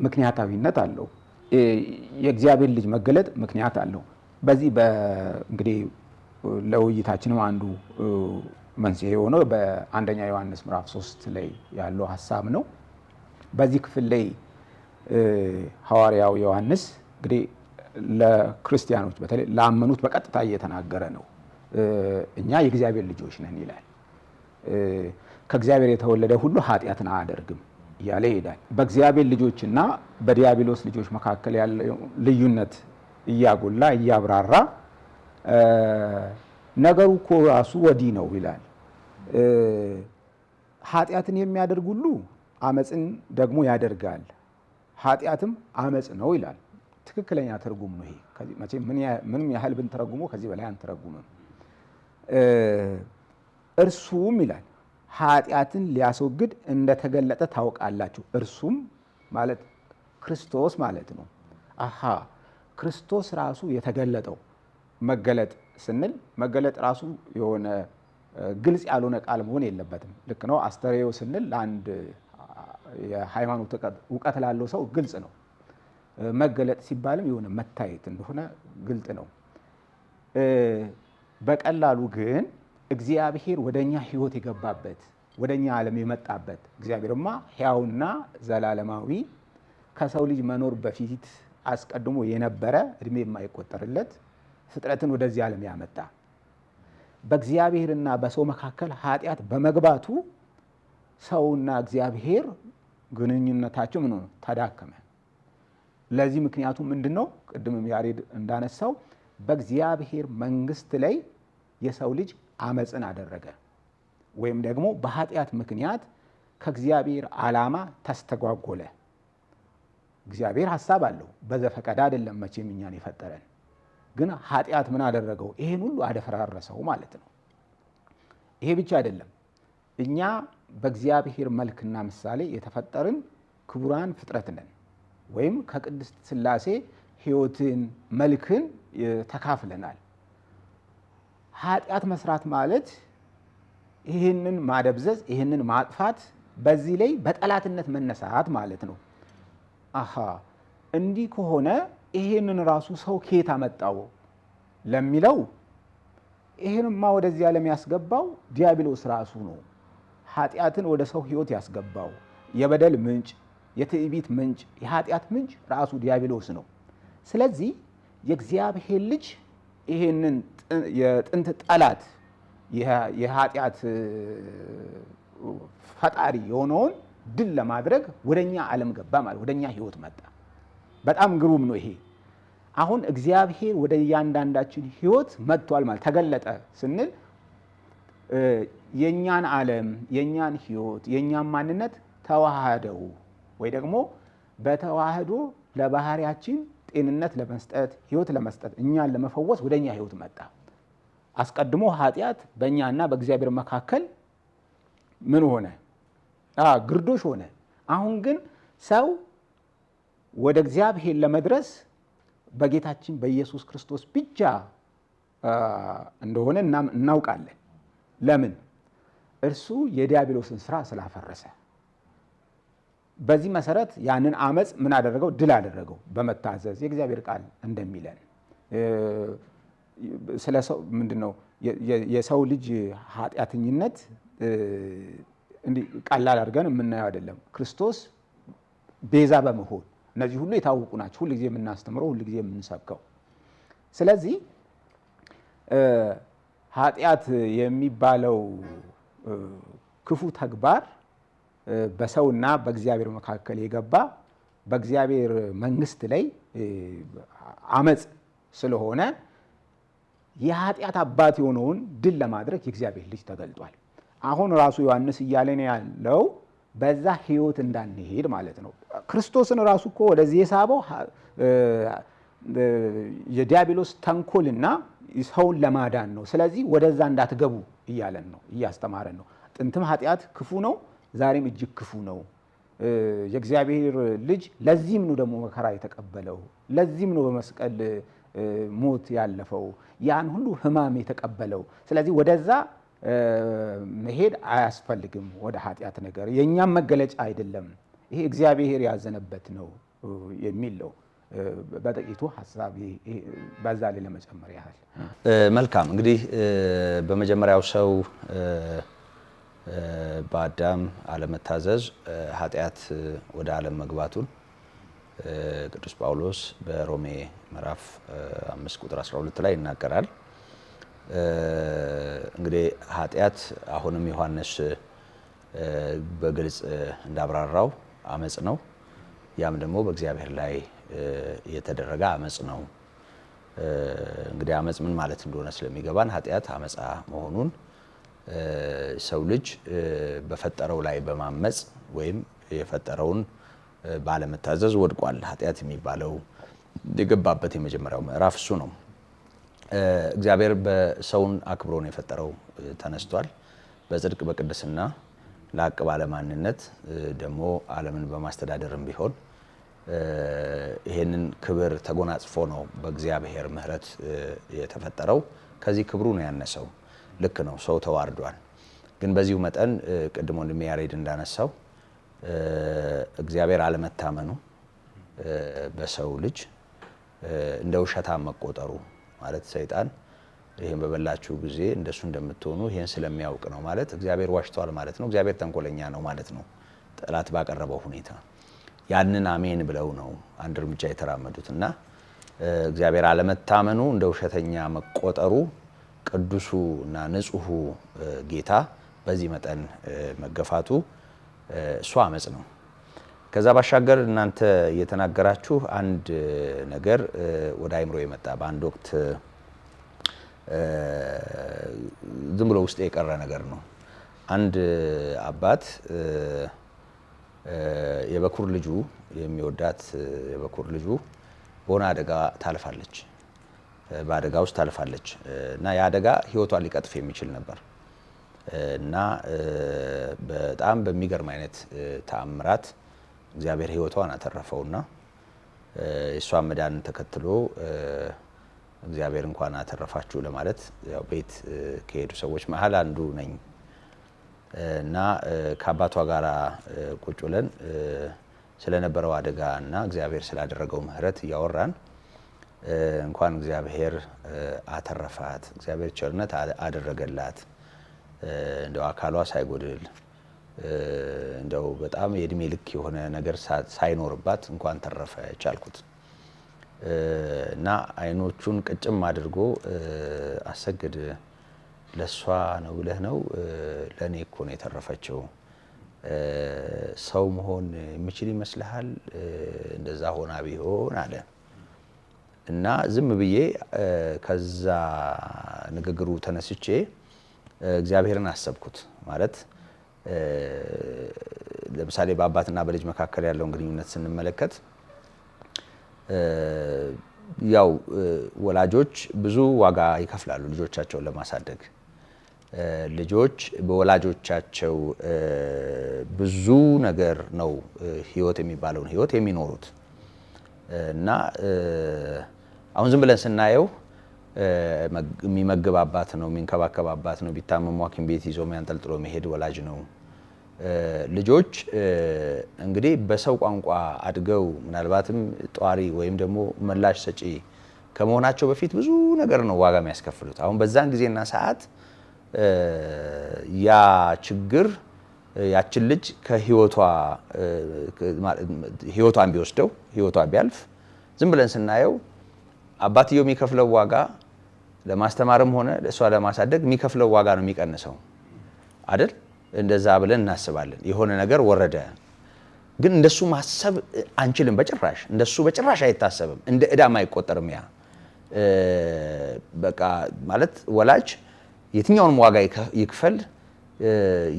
ምክንያታዊነት አለው። የእግዚአብሔር ልጅ መገለጥ ምክንያት አለው። በዚህ እንግዲህ ለውይይታችንም አንዱ መንስኤ የሆነው በአንደኛ ዮሐንስ ምዕራፍ 3 ላይ ያለው ሀሳብ ነው። በዚህ ክፍል ላይ ሐዋርያው ዮሐንስ እንግዲህ ለክርስቲያኖች በተለይ ላመኑት በቀጥታ እየተናገረ ነው። እኛ የእግዚአብሔር ልጆች ነን ይላል። ከእግዚአብሔር የተወለደ ሁሉ ኃጢአትን አያደርግም እያለ ይሄዳል። በእግዚአብሔር ልጆችና በዲያብሎስ ልጆች መካከል ያለው ልዩነት እያጎላ እያብራራ ነገሩ እኮ ራሱ ወዲህ ነው ይላል። ኃጢአትን የሚያደርግ ሁሉ አመፅን ደግሞ ያደርጋል፣ ኃጢአትም አመፅ ነው ይላል። ትክክለኛ ትርጉም ነው ይሄ። መቼም ምንም ያህል ብንተረጉመው ከዚህ በላይ አንተረጉምም። እርሱም ይላል ኃጢአትን ሊያስወግድ እንደተገለጠ ታውቃላችሁ። እርሱም ማለት ክርስቶስ ማለት ነው። አሃ ክርስቶስ ራሱ የተገለጠው መገለጥ ስንል መገለጥ ራሱ የሆነ ግልጽ ያልሆነ ቃል መሆን የለበትም። ልክ ነው። አስተርእዮ ስንል ለአንድ የሃይማኖት እውቀት ላለው ሰው ግልጽ ነው። መገለጥ ሲባልም የሆነ መታየት እንደሆነ ግልጽ ነው። በቀላሉ ግን እግዚአብሔር ወደኛ ሕይወት የገባበት ወደኛ ዓለም የመጣበት እግዚአብሔርማ ሕያውና ዘላለማዊ ከሰው ልጅ መኖር በፊት አስቀድሞ የነበረ እድሜ የማይቆጠርለት ፍጥረትን ወደዚህ ዓለም ያመጣ በእግዚአብሔርና በሰው መካከል ኃጢአት በመግባቱ ሰውና እግዚአብሔር ግንኙነታቸው ምን ሆነ? ተዳከመ። ለዚህ ምክንያቱ ምንድነው? ቅድምም ያሬድ እንዳነሳው በእግዚአብሔር መንግስት ላይ የሰው ልጅ አመፅን አደረገ፣ ወይም ደግሞ በኃጢአት ምክንያት ከእግዚአብሔር ዓላማ ተስተጓጎለ። እግዚአብሔር ሐሳብ አለው፣ በዘፈቀደ አይደለም መቼም እኛን የፈጠረን። ግን ኃጢአት ምን አደረገው? ይሄን ሁሉ አደፈራረሰው ማለት ነው። ይሄ ብቻ አይደለም፣ እኛ በእግዚአብሔር መልክና ምሳሌ የተፈጠርን ክቡራን ፍጥረት ነን፣ ወይም ከቅድስት ሥላሴ ሕይወትን መልክን ተካፍለናል። ኃጢአት መስራት ማለት ይህንን ማደብዘዝ፣ ይህንን ማጥፋት፣ በዚህ ላይ በጠላትነት መነሳት ማለት ነው። አሃ እንዲህ ከሆነ ይህንን ራሱ ሰው ከየት አመጣው ለሚለው ይህንማ ወደዚህ ዓለም ያስገባው ዲያብሎስ ራሱ ነው። ኃጢአትን ወደ ሰው ሕይወት ያስገባው የበደል ምንጭ፣ የትዕቢት ምንጭ፣ የኃጢአት ምንጭ ራሱ ዲያብሎስ ነው። ስለዚህ የእግዚአብሔር ልጅ ይህንን የጥንት ጠላት የኃጢአት ፈጣሪ የሆነውን ድል ለማድረግ ወደኛ ዓለም ገባ ማለት ወደኛ ህይወት መጣ። በጣም ግሩም ነው ይሄ። አሁን እግዚአብሔር ወደ እያንዳንዳችን ህይወት መጥቷል ማለት ተገለጠ ስንል የኛን ዓለም የኛን ህይወት የኛን ማንነት ተዋሃደው ወይ ደግሞ በተዋህዶ ለባህሪያችን ጤንነት ለመስጠት ህይወት ለመስጠት እኛን ለመፈወስ ወደኛ ህይወት መጣ። አስቀድሞ ኃጢአት በእኛና በእግዚአብሔር መካከል ምን ሆነ? ግርዶሽ ሆነ። አሁን ግን ሰው ወደ እግዚአብሔር ለመድረስ በጌታችን በኢየሱስ ክርስቶስ ብቻ እንደሆነ እናውቃለን። ለምን? እርሱ የዲያብሎስን ስራ ስላፈረሰ። በዚህ መሰረት ያንን አመፅ ምን አደረገው? ድል አደረገው በመታዘዝ የእግዚአብሔር ቃል እንደሚለን ስለ ሰው ምንድነው የሰው ልጅ ኃጢአተኝነት እንዲህ ቀላል አድርገን የምናየው አይደለም። ክርስቶስ ቤዛ በመሆን እነዚህ ሁሉ የታወቁ ናቸው። ሁልጊዜ የምናስተምረው ሁልጊዜ የምንሰብከው። ስለዚህ ኃጢአት የሚባለው ክፉ ተግባር በሰውና በእግዚአብሔር መካከል የገባ በእግዚአብሔር መንግስት ላይ አመፅ ስለሆነ የኃጢአት አባት የሆነውን ድል ለማድረግ የእግዚአብሔር ልጅ ተገልጧል። አሁን ራሱ ዮሐንስ እያለን ያለው በዛ ህይወት እንዳንሄድ ማለት ነው። ክርስቶስን ራሱ እኮ ወደዚህ የሳበው የዲያብሎስ ተንኮልና ሰውን ለማዳን ነው። ስለዚህ ወደዛ እንዳትገቡ እያለን ነው፣ እያስተማረን ነው። ጥንትም ኃጢአት ክፉ ነው፣ ዛሬም እጅግ ክፉ ነው። የእግዚአብሔር ልጅ ለዚህም ነው ደግሞ መከራ የተቀበለው፣ ለዚህም ነው በመስቀል ሞት ያለፈው፣ ያን ሁሉ ህማም የተቀበለው። ስለዚህ ወደዛ መሄድ አያስፈልግም። ወደ ኃጢአት ነገር የእኛም መገለጫ አይደለም፣ ይሄ እግዚአብሔር ያዘነበት ነው የሚል ነው። በጥቂቱ ሀሳብ በዛ ላይ ለመጨመር ያህል። መልካም እንግዲህ በመጀመሪያው ሰው በአዳም አለመታዘዝ ኃጢአት ወደ ዓለም መግባቱን ቅዱስ ጳውሎስ በሮሜ ምዕራፍ 5 ቁጥር 12 ላይ ይናገራል። እንግዲህ ኃጢአት አሁንም ዮሐንስ በግልጽ እንዳብራራው አመጽ ነው። ያም ደግሞ በእግዚአብሔር ላይ የተደረገ አመጽ ነው። እንግዲህ አመጽ ምን ማለት እንደሆነ ስለሚገባን ኃጢአት አመጻ መሆኑን ሰው ልጅ በፈጠረው ላይ በማመጽ ወይም የፈጠረውን ባለመታዘዝ ወድቋል። ኃጢአት የሚባለው የገባበት የመጀመሪያው ምዕራፍ እሱ ነው። እግዚአብሔር በሰውን አክብሮ ነው የፈጠረው፣ ተነስቷል። በጽድቅ በቅድስና ላቅ ባለ ማንነት ደግሞ ዓለምን በማስተዳደርም ቢሆን ይሄንን ክብር ተጎናጽፎ ነው በእግዚአብሔር ምሕረት የተፈጠረው። ከዚህ ክብሩ ነው ያነሰው። ልክ ነው፣ ሰው ተዋርዷል። ግን በዚሁ መጠን ቅድሞ ወንድሜ ያሬድ እንዳነሳው እግዚአብሔር አለመታመኑ በሰው ልጅ እንደ ውሸታም መቆጠሩ ማለት ሰይጣን ይሄን በበላችሁ ጊዜ እንደሱ እንደምትሆኑ ይሄን ስለሚያውቅ ነው ማለት እግዚአብሔር ዋሽቷል ማለት ነው። እግዚአብሔር ተንኮለኛ ነው ማለት ነው። ጠላት ባቀረበው ሁኔታ ያንን አሜን ብለው ነው አንድ እርምጃ የተራመዱት እና እግዚአብሔር አለመታመኑ እንደ ውሸተኛ መቆጠሩ ቅዱሱ እና ንጹሑ ጌታ በዚህ መጠን መገፋቱ እሱ አመጽ ነው። ከዛ ባሻገር እናንተ እየተናገራችሁ አንድ ነገር ወደ አይምሮ የመጣ በአንድ ወቅት ዝም ብሎ ውስጥ የቀረ ነገር ነው። አንድ አባት የበኩር ልጁ የሚወዳት የበኩር ልጁ በሆነ አደጋ ታልፋለች፣ በአደጋ ውስጥ ታልፋለች እና ያ አደጋ ህይወቷን ሊቀጥፍ የሚችል ነበር እና በጣም በሚገርም አይነት ተአምራት እግዚአብሔር ህይወቷን አተረፈውና የሷን መዳን ተከትሎ እግዚአብሔር እንኳን አተረፋችሁ ለማለት ያው ቤት ከሄዱ ሰዎች መሀል አንዱ ነኝ እና ከአባቷ ጋር ቁጭ ብለን ስለነበረው አደጋ እና እግዚአብሔር ስላደረገው ምህረት እያወራን እንኳን እግዚአብሔር አተረፋት፣ እግዚአብሔር ቸርነት አደረገላት፣ እንደው አካሏ ሳይጎድል እንደው በጣም የእድሜ ልክ የሆነ ነገር ሳይኖርባት እንኳን ተረፈች አልኩት እና አይኖቹን ቅጭም አድርጎ አሰግድ ለሷ ነው ብለህ ነው? ለኔ እኮ ነው የተረፈችው ሰው መሆን የምችል ይመስልሃል? እንደዛ ሆና ቢሆን አለ እና ዝም ብዬ ከዛ ንግግሩ ተነስቼ እግዚአብሔርን አሰብኩት። ማለት ለምሳሌ በአባትና በልጅ መካከል ያለውን ግንኙነት ስንመለከት ያው ወላጆች ብዙ ዋጋ ይከፍላሉ ልጆቻቸውን ለማሳደግ። ልጆች በወላጆቻቸው ብዙ ነገር ነው ህይወት የሚባለውን ህይወት የሚኖሩት እና አሁን ዝም ብለን ስናየው የሚመግብ አባት ነው፣ የሚንከባከብ አባት ነው፣ ቢታመሙ ሐኪም ቤት ይዞ የሚያንጠልጥሎ መሄድ ወላጅ ነው። ልጆች እንግዲህ በሰው ቋንቋ አድገው ምናልባትም ጧሪ ወይም ደግሞ ምላሽ ሰጪ ከመሆናቸው በፊት ብዙ ነገር ነው ዋጋ የሚያስከፍሉት። አሁን በዛን ጊዜና ሰዓት ያ ችግር ያችን ልጅ ህይወቷን ቢወስደው ህይወቷ ቢያልፍ ዝም ብለን ስናየው አባትየው የሚከፍለው ዋጋ ለማስተማርም ሆነ እሷ ለማሳደግ የሚከፍለው ዋጋ ነው የሚቀንሰው አይደል? እንደዛ ብለን እናስባለን። የሆነ ነገር ወረደ፣ ግን እንደሱ ማሰብ አንችልም በጭራሽ። እንደሱ በጭራሽ አይታሰብም፣ እንደ ዕዳም አይቆጠርም። ያ በቃ ማለት ወላጅ የትኛውንም ዋጋ ይክፈል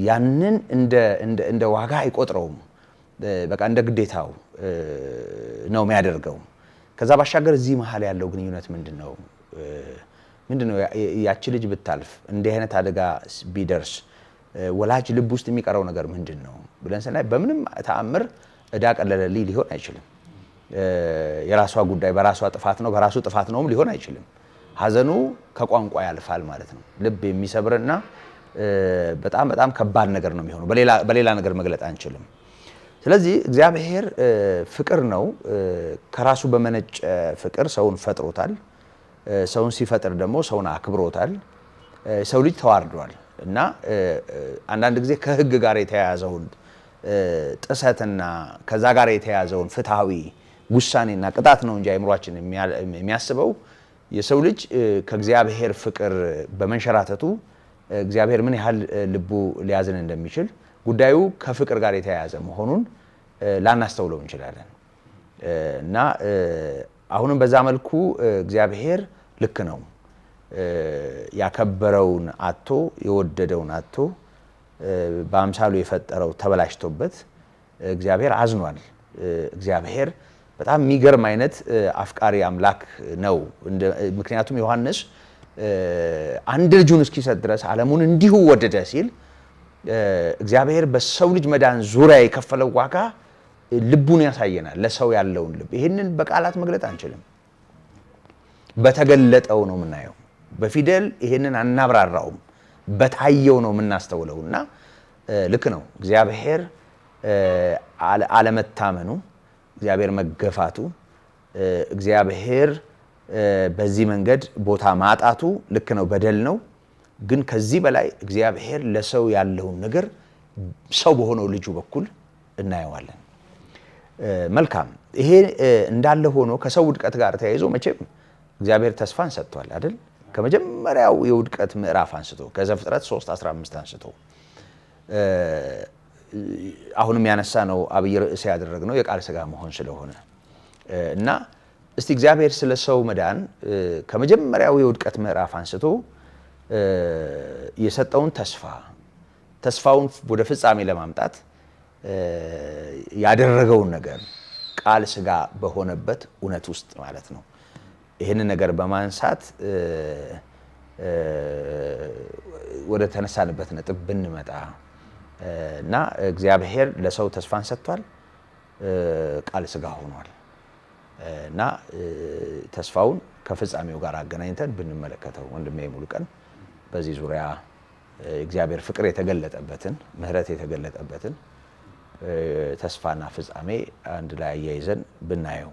ያንን እንደ ዋጋ አይቆጥረውም። በቃ እንደ ግዴታው ነው የሚያደርገው። ከዛ ባሻገር እዚህ መሀል ያለው ግንኙነት ምንድነው? ያቺ ልጅ ብታልፍ እንዲህ አይነት አደጋ ቢደርስ ወላጅ ልብ ውስጥ የሚቀረው ነገር ምንድነው ብለን ስናይ በምንም ተአምር ዕዳ ቀለለልኝ ሊሆን አይችልም። የራሷ ጉዳይ በራሷ ጥፋት ነው በራሱ ጥፋት ነውም ሊሆን አይችልም። ሀዘኑ ከቋንቋ ያልፋል ማለት ነው። ልብ የሚሰብርና በጣም በጣም ከባድ ነገር ነው የሚሆነው። በሌላ ነገር መግለጥ አንችልም። ስለዚህ እግዚአብሔር ፍቅር ነው። ከራሱ በመነጨ ፍቅር ሰውን ፈጥሮታል። ሰውን ሲፈጥር ደግሞ ሰውን አክብሮታል። ሰው ልጅ ተዋርዷል እና አንዳንድ ጊዜ ከሕግ ጋር የተያያዘውን ጥሰትና ከዛ ጋር የተያያዘውን ፍትሐዊ ውሳኔና ቅጣት ነው እንጂ አእምሯችን የሚያስበው የሰው ልጅ ከእግዚአብሔር ፍቅር በመንሸራተቱ እግዚአብሔር ምን ያህል ልቡ ሊያዝን እንደሚችል ጉዳዩ ከፍቅር ጋር የተያያዘ መሆኑን ላናስተውለው እንችላለን እና አሁንም በዛ መልኩ እግዚአብሔር ልክ ነው። ያከበረውን አጥቶ የወደደውን አጥቶ በአምሳሉ የፈጠረው ተበላሽቶበት እግዚአብሔር አዝኗል። እግዚአብሔር በጣም የሚገርም አይነት አፍቃሪ አምላክ ነው። ምክንያቱም ዮሐንስ አንድ ልጁን እስኪሰጥ ድረስ ዓለሙን እንዲሁ ወደደ ሲል እግዚአብሔር በሰው ልጅ መዳን ዙሪያ የከፈለው ዋጋ ልቡን ያሳየናል። ለሰው ያለውን ልብ ይህንን በቃላት መግለጥ አንችልም። በተገለጠው ነው የምናየው። በፊደል ይህንን አናብራራውም። በታየው ነው የምናስተውለው እና ልክ ነው እግዚአብሔር አለመታመኑ፣ እግዚአብሔር መገፋቱ፣ እግዚአብሔር በዚህ መንገድ ቦታ ማጣቱ ልክ ነው፣ በደል ነው። ግን ከዚህ በላይ እግዚአብሔር ለሰው ያለውን ነገር ሰው በሆነው ልጁ በኩል እናየዋለን። መልካም። ይሄ እንዳለ ሆኖ ከሰው ውድቀት ጋር ተያይዞ መቼም እግዚአብሔር ተስፋን ሰጥቷል አይደል? ከመጀመሪያው የውድቀት ምዕራፍ አንስቶ ከዘፍጥረት 3:15 አንስቶ አሁንም ያነሳ ነው አብይ ርዕስ ያደረግነው የቃል ሥጋ መሆን ስለሆነ እና እስቲ እግዚአብሔር ስለ ሰው መዳን ከመጀመሪያው የውድቀት ምዕራፍ አንስቶ የሰጠውን ተስፋውን ወደ ፍጻሜ ለማምጣት ያደረገውን ነገር ቃል ሥጋ በሆነበት እውነት ውስጥ ማለት ነው። ይህንን ነገር በማንሳት ወደ ተነሳንበት ነጥብ ብንመጣ እና እግዚአብሔር ለሰው ተስፋን ሰጥቷል፣ ቃል ሥጋ ሆኗል እና ተስፋውን ከፍጻሜው ጋር አገናኝተን ብንመለከተው ወንድሜ ሙሉቀን በዚህ ዙሪያ እግዚአብሔር ፍቅር የተገለጠበትን ምሕረት የተገለጠበትን ተስፋና ፍጻሜ አንድ ላይ አያይዘን ብናየው